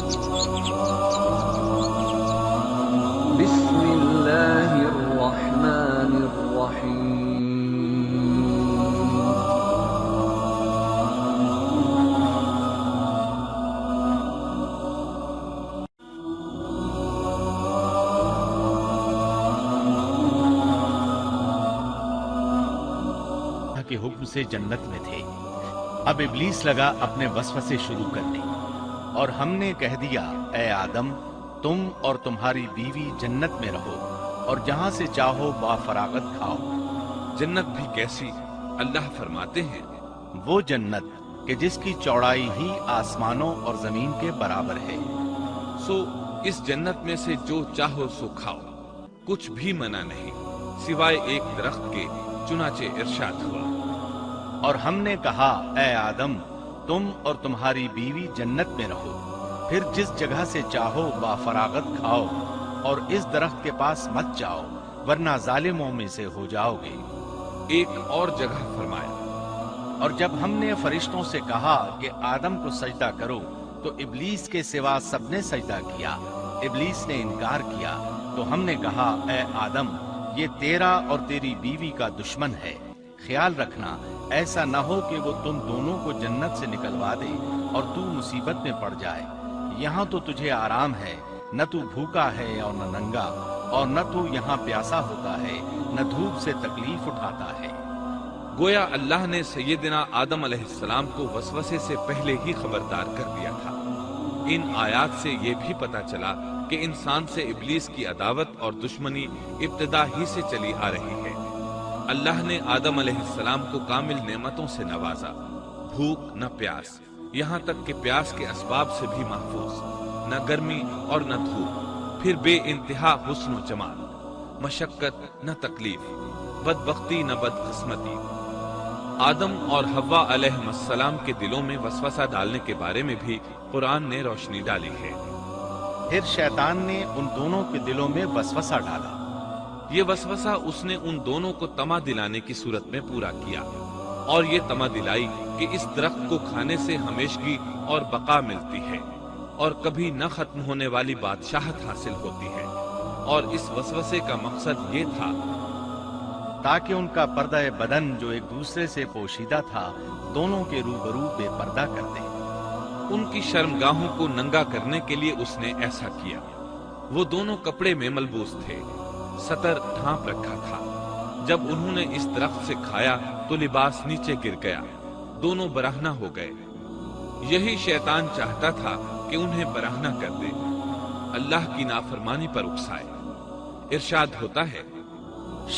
بسم اللہ الرحمن الرحیم کے حکم سے جنت میں تھے۔ اب ابلیس لگا اپنے وسوسے شروع کرنے، اور ہم نے کہہ دیا اے آدم تم اور تمہاری بیوی جنت میں رہو اور جہاں سے چاہو با فراغت کھاؤ۔ جنت بھی کیسی؟ اللہ فرماتے ہیں وہ جنت کہ جس کی چوڑائی ہی آسمانوں اور زمین کے برابر ہے۔ سو اس جنت میں سے جو چاہو سو کھاؤ، کچھ بھی منع نہیں سوائے ایک درخت کے، چنانچہ ارشاد ہوا اور ہم نے کہا اے آدم تم اور تمہاری بیوی جنت میں رہو، پھر جس جگہ سے چاہو با فراغت کھاؤ، اور اس درخت کے پاس مت جاؤ ورنہ ظالموں میں سے ہو جاؤ گے۔ ایک اور جگہ فرمایا اور جب ہم نے فرشتوں سے کہا کہ آدم کو سجدہ کرو تو ابلیس کے سوا سب نے سجدہ کیا، ابلیس نے انکار کیا، تو ہم نے کہا اے آدم یہ تیرا اور تیری بیوی کا دشمن ہے، خیال رکھنا ایسا نہ ہو کہ وہ تم دونوں کو جنت سے نکلوا دے اور تو مصیبت میں پڑ جائے۔ یہاں تو تجھے آرام ہے، نہ تو بھوکا ہے اور نہ ننگا، اور نہ تو یہاں پیاسا ہوتا ہے، نہ دھوپ سے تکلیف اٹھاتا ہے۔ گویا اللہ نے سیدنا آدم علیہ السلام کو وسوسے سے پہلے ہی خبردار کر دیا تھا۔ ان آیات سے یہ بھی پتہ چلا کہ انسان سے ابلیس کی عداوت اور دشمنی ابتدا ہی سے چلی آ رہی ہے۔ اللہ نے آدم علیہ السلام کو کامل نعمتوں سے نوازا، بھوک نہ پیاس، یہاں تک کہ پیاس کے اسباب سے بھی محفوظ، نہ گرمی اور نہ دھوپ، پھر بے انتہا حسن و جمال، مشقت نہ تکلیف، بدبختی نہ بدقسمتی۔ آدم اور حوا علیہ السلام کے دلوں میں وسوسہ ڈالنے کے بارے میں بھی قرآن نے روشنی ڈالی ہے۔ پھر شیطان نے ان دونوں کے دلوں میں وسوسہ ڈالا۔ یہ وسوسہ اس نے ان دونوں کو طمع دلانے کی صورت میں پورا کیا، اور یہ طمع دلائی کہ اس درخت کو کھانے سے ہمیشگی اور بقا ملتی ہے، اور کبھی نہ ختم ہونے والی بادشاہت حاصل ہوتی ہے۔ اور اس وسوسے کا مقصد یہ تھا تاکہ ان کا پردہ بدن جو ایک دوسرے سے پوشیدہ تھا دونوں کے روبرو بے پردہ کر دے۔ ان کی شرمگاہوں کو ننگا کرنے کے لیے اس نے ایسا کیا۔ وہ دونوں کپڑے میں ملبوس تھے، ستر ڈھانپ رکھا تھا۔ جب انہوں نے اس درخت سے کھایا تو لباس نیچے گر گیا، دونوں برہنہ ہو گئے۔ یہی شیطان چاہتا تھا کہ انہیں برہنہ کر دے، اللہ کی نافرمانی پر اکسائے۔ ارشاد ہوتا ہے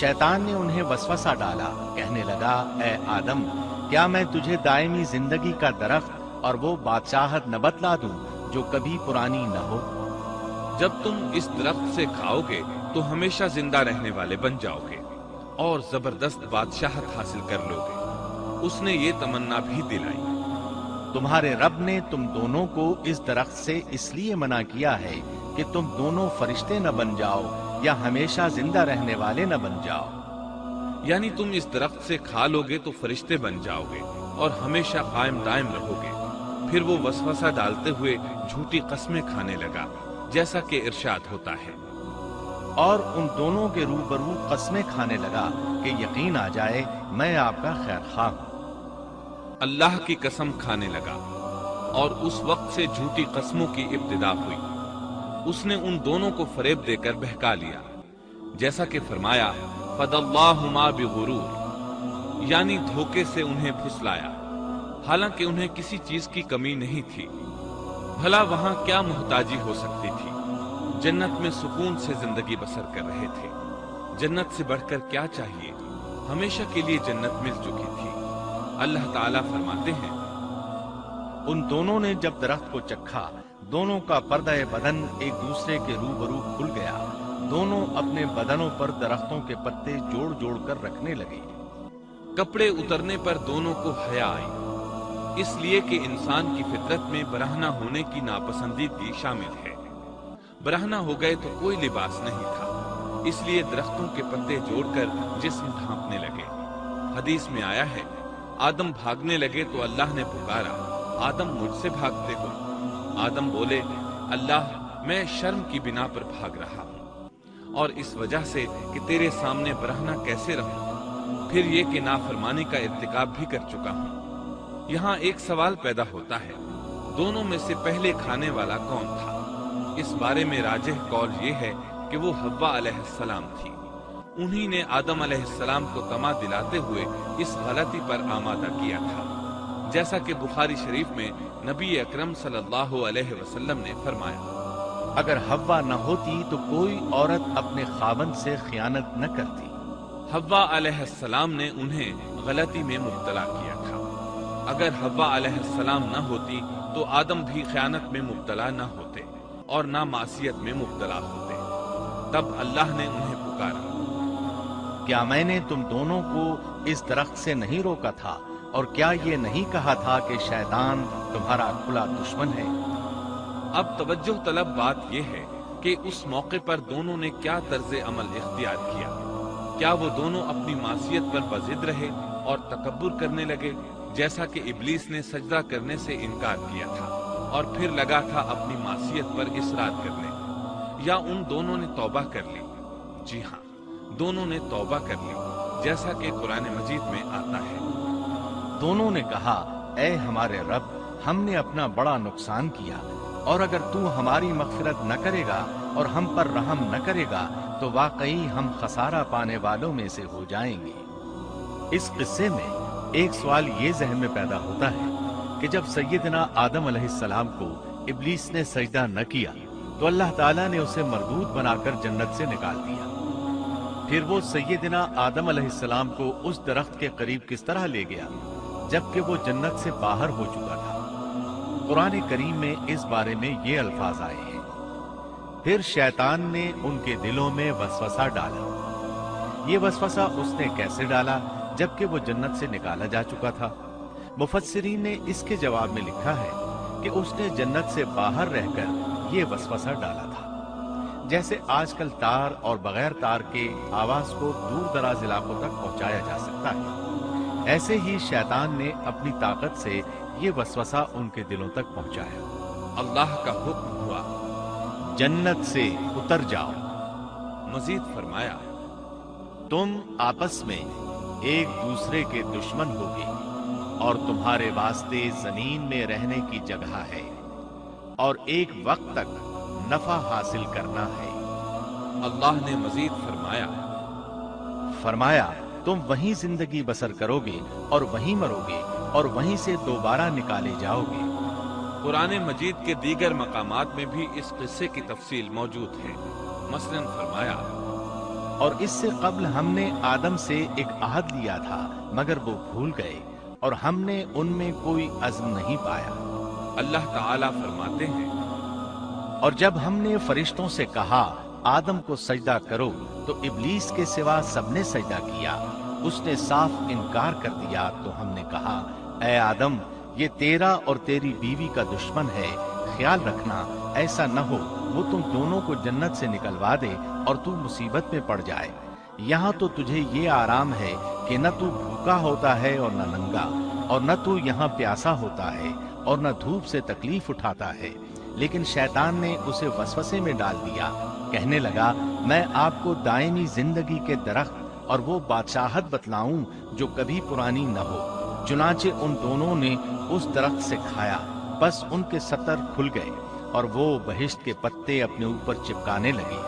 شیطان نے انہیں وسوسہ ڈالا، کہنے لگا اے آدم کیا میں تجھے دائمی زندگی کا درخت اور وہ بادشاہت نہ بتلا دوں جو کبھی پرانی نہ ہو؟ جب تم اس درخت سے کھاؤ گے تو ہمیشہ زندہ رہنے والے بن جاؤ گے اور زبردست بادشاہت حاصل کر لو گے۔ اس نے یہ تمنا بھی دلائی۔ تمہارے رب نے تم دونوں کو اس درخت سے اس لیے منع کیا ہے کہ تم دونوں فرشتے نہ بن جاؤ یا ہمیشہ زندہ رہنے والے نہ بن جاؤ۔ یعنی تم اس درخت سے کھا لو گے تو فرشتے بن جاؤ گے اور ہمیشہ قائم دائم رہو گے۔ پھر وہ وسوسہ ڈالتے ہوئے جھوٹی قسمیں کھانے لگا، جیسا کہ ارشاد ہوتا ہے اور ان دونوں کے روبرو قسمیں کھانے لگا کہ یقین آ جائے میں آپ کا خیر خواہ ہوں۔ اللہ کی قسم کھانے لگا، اور اس وقت سے جھوٹی قسموں کی ابتدا ہوئی۔ اس نے ان دونوں کو فریب دے کر بہکا لیا، جیسا کہ فرمایا فَدَلَّاهُمَا بِغُرُورٍ، یعنی دھوکے سے انہیں پھسلایا، حالانکہ انہیں کسی چیز کی کمی نہیں تھی۔ بھلا وہاں کیا محتاجی ہو سکتی تھی؟ جنت میں سکون سے زندگی بسر کر رہے تھے، جنت سے بڑھ کر کیا چاہیے؟ ہمیشہ کے لیے جنت مل چکی تھی۔ اللہ تعالیٰ فرماتے ہیں ان دونوں نے جب درخت کو چکھا دونوں کا پردہ بدن ایک دوسرے کے روبرو کھل گیا، دونوں اپنے بدنوں پر درختوں کے پتے جوڑ جوڑ کر رکھنے لگے۔ کپڑے اترنے پر دونوں کو حیا آئی، اس لیے کہ انسان کی فطرت میں برہنہ ہونے کی ناپسندیدگی شامل ہے۔ برہنہ ہو گئے تو کوئی لباس نہیں تھا، اس لیے درختوں کے پتے جوڑ کر جسم ڈھانپنے لگے۔ حدیث میں آیا ہے آدم بھاگنے لگے تو اللہ نے پکارا آدم مجھ سے بھاگتے ہو؟ آدم بولے اللہ میں شرم کی بنا پر بھاگ رہا ہوں، اور اس وجہ سے کہ تیرے سامنے برہنہ کیسے رہوں، پھر یہ کہ نافرمانی کا ارتکاب بھی کر چکا ہوں۔ یہاں ایک سوال پیدا ہوتا ہے، دونوں میں سے پہلے کھانے والا کون تھا؟ اس بارے میں راجح قول یہ ہے کہ وہ حوا علیہ السلام تھی۔ انہی نے آدم علیہ السلام کو طمع دلاتے ہوئے اس غلطی پر آمادہ کیا تھا، جیسا کہ بخاری شریف میں نبی اکرم صلی اللہ علیہ وسلم نے فرمایا، اگر حوا نہ ہوتی تو کوئی عورت اپنے خاوند سے خیانت نہ کرتی۔ حوا علیہ السلام نے انہیں غلطی میں مبتلا کیا تھا۔ اگر حوا علیہ السلام نہ ہوتی تو آدم بھی خیانت میں مبتلا نہ ہوتے اور نہ معصیت میں مبتلا ہوتے۔ تب اللہ نے انہیں پکارا، کیا میں نے تم دونوں کو اس درخت سے نہیں روکا تھا، اور کیا یہ نہیں کہا تھا کہ شیطان تمہارا کھلا دشمن ہے؟ اب توجہ طلب بات یہ ہے کہ اس موقع پر دونوں نے کیا طرز عمل اختیار کیا؟ کیا وہ دونوں اپنی معصیت پر بضد رہے اور تکبر کرنے لگے، جیسا کہ ابلیس نے سجدہ کرنے سے انکار کیا تھا اور پھر لگا تھا اپنی معصیت پر اصرار کرنے، یا ان دونوں نے توبہ کر لی؟ جی ہاں، دونوں نے توبہ کر لی، جیسا کہ قرآن مجید میں آتا ہے، دونوں نے کہا، اے ہمارے رب، ہم نے اپنا بڑا نقصان کیا، اور اگر تو ہماری مغفرت نہ کرے گا اور ہم پر رحم نہ کرے گا تو واقعی ہم خسارہ پانے والوں میں سے ہو جائیں گے۔ اس قصے میں ایک سوال یہ ذہن میں پیدا ہوتا ہے کہ جب سیدنا آدم علیہ السلام کو ابلیس نے سجدہ نہ کیا تو اللہ تعالیٰ نے اسے مردود بنا کر جنت سے نکال دیا، پھر وہ سیدنا آدم علیہ السلام کو اس درخت کے قریب کس طرح لے گیا جبکہ وہ جنت سے باہر ہو چکا تھا؟ قرآن کریم میں اس بارے میں یہ الفاظ آئے ہیں، پھر شیطان نے ان کے دلوں میں وسوسہ ڈالا۔ یہ وسوسہ اس نے کیسے ڈالا جبکہ وہ جنت سے نکالا جا چکا تھا؟ مفسرین نے اس کے جواب میں لکھا ہے کہ اس نے جنت سے باہر رہ کر یہ وسوسہ ڈالا تھا۔ جیسے آج کل تار اور بغیر تار کے آواز کو دور دراز علاقوں تک پہنچایا جا سکتا ہے، ایسے ہی شیطان نے اپنی طاقت سے یہ وسوسہ ان کے دلوں تک پہنچایا۔ اللہ کا حکم ہوا، جنت سے اتر جاؤ۔ مزید فرمایا، تم آپس میں ایک دوسرے کے دشمن ہوگے اور تمہارے واسطے زمین میں رہنے کی جگہ ہے اور ایک وقت تک نفع حاصل کرنا ہے۔ اللہ نے مزید فرمایا تم وہیں زندگی بسر کرو گے اور وہیں مرو گے اور وہیں سے دوبارہ نکالے جاؤ گے۔ قرآن مجید کے دیگر مقامات میں بھی اس قصے کی تفصیل موجود ہے۔ مثلاً فرمایا، اور اس سے قبل ہم نے آدم سے ایک عہد لیا تھا مگر وہ بھول گئے اور ہم نے ان میں کوئی عزم نہیں پایا۔ اللہ تعالیٰ فرماتے ہیں، اور جب ہم نے فرشتوں سے کہا آدم کو سجدہ کرو تو ابلیس کے سوا سب نے سجدہ کیا، اس نے صاف انکار کر دیا، تو ہم نے کہا اے آدم یہ تیرا اور تیری بیوی کا دشمن ہے، خیال رکھنا ایسا نہ ہو وہ تم دونوں کو جنت سے نکلوا دے اور تو مصیبت میں پڑ جائے۔ یہاں تو تجھے یہ آرام ہے کہ نہ تو بھوکا ہوتا ہے اور نہ ننگا، اور نہ تو یہاں پیاسا ہوتا ہے اور نہ دھوپ سے تکلیف اٹھاتا ہے۔ لیکن شیطان نے اسے وسوسے میں ڈال دیا، کہنے لگا میں آپ کو دائمی زندگی کے درخت اور وہ بادشاہت بتلاؤں جو کبھی پرانی نہ ہو۔ چنانچہ ان دونوں نے اس درخت سے کھایا، بس ان کے ستر کھل گئے اور وہ بہشت کے پتے اپنے اوپر چپکانے لگے۔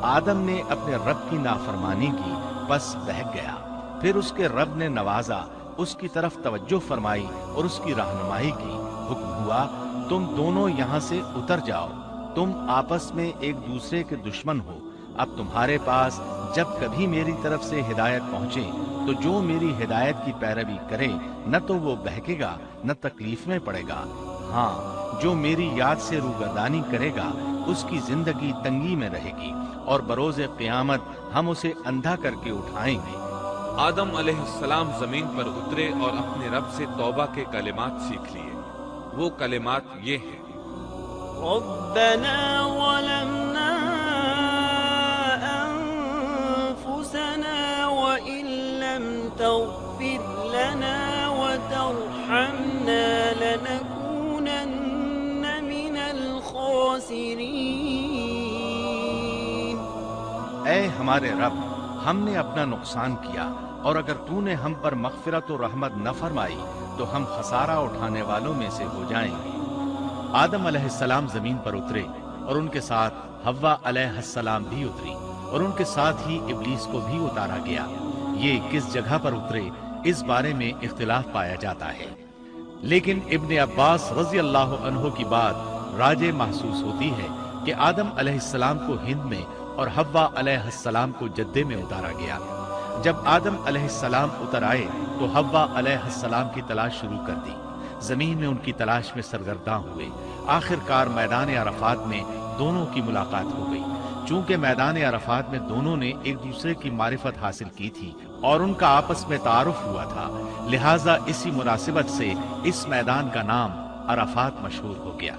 آدم نے اپنے رب کی نافرمانی کی، بس بہک گیا۔ پھر اس کے رب نے نوازا، اس کی طرف توجہ فرمائی اور اس کی رہنمائی کی۔ حکم ہوا تم دونوں یہاں سے اتر جاؤ، تم آپس میں ایک دوسرے کے دشمن ہو۔ اب تمہارے پاس جب کبھی میری طرف سے ہدایت پہنچے تو جو میری ہدایت کی پیروی کرے نہ تو وہ بہکے گا نہ تکلیف میں پڑے گا، ہاں جو میری یاد سے روگردانی کرے گا اس کی زندگی تنگی میں رہے گی اور بروز قیامت ہم اسے اندھا کر کے اٹھائیں گے۔ آدم علیہ السلام زمین پر اترے اور اپنے رب سے توبہ کے کلمات سیکھ لیے۔ وہ کلمات یہ ہیں، ربنا ظلمنا انفسنا وان لم تغفر لنا وترحمنا لنكونن من الخاسرين الخاسرين. اے ہمارے رب، ہم نے اپنا نقصان کیا، اور اگر تو نے ہم پر مغفرت و رحمت نہ فرمائی تو ہم خسارہ اٹھانے والوں میں سے ہو جائیں گے۔ آدم علیہ السلام زمین پر اترے اور ان کے ساتھ حوا علیہ السلام بھی اتری، اور ان کے ساتھ ہی ابلیس کو بھی اتارا گیا۔ یہ کس جگہ پر اترے اس بارے میں اختلاف پایا جاتا ہے، لیکن ابن عباس رضی اللہ عنہ کی بات راجح محسوس ہوتی ہے کہ آدم علیہ السلام کو ہند میں اور حوا علیہ السلام کو جدے میں اتارا گیا۔ جب آدم علیہ السلام اتر آئے تو حوا علیہ السلام کی تلاش شروع کر دی، زمین میں ان کی تلاش میں سرگرداں ہوئے۔ آخر کار میدان عرفات میں دونوں کی ملاقات ہو گئی۔ چونکہ میدان عرفات میں دونوں نے ایک دوسرے کی معرفت حاصل کی تھی اور ان کا آپس میں تعارف ہوا تھا، لہٰذا اسی مناسبت سے اس میدان کا نام عرفات مشہور ہو گیا۔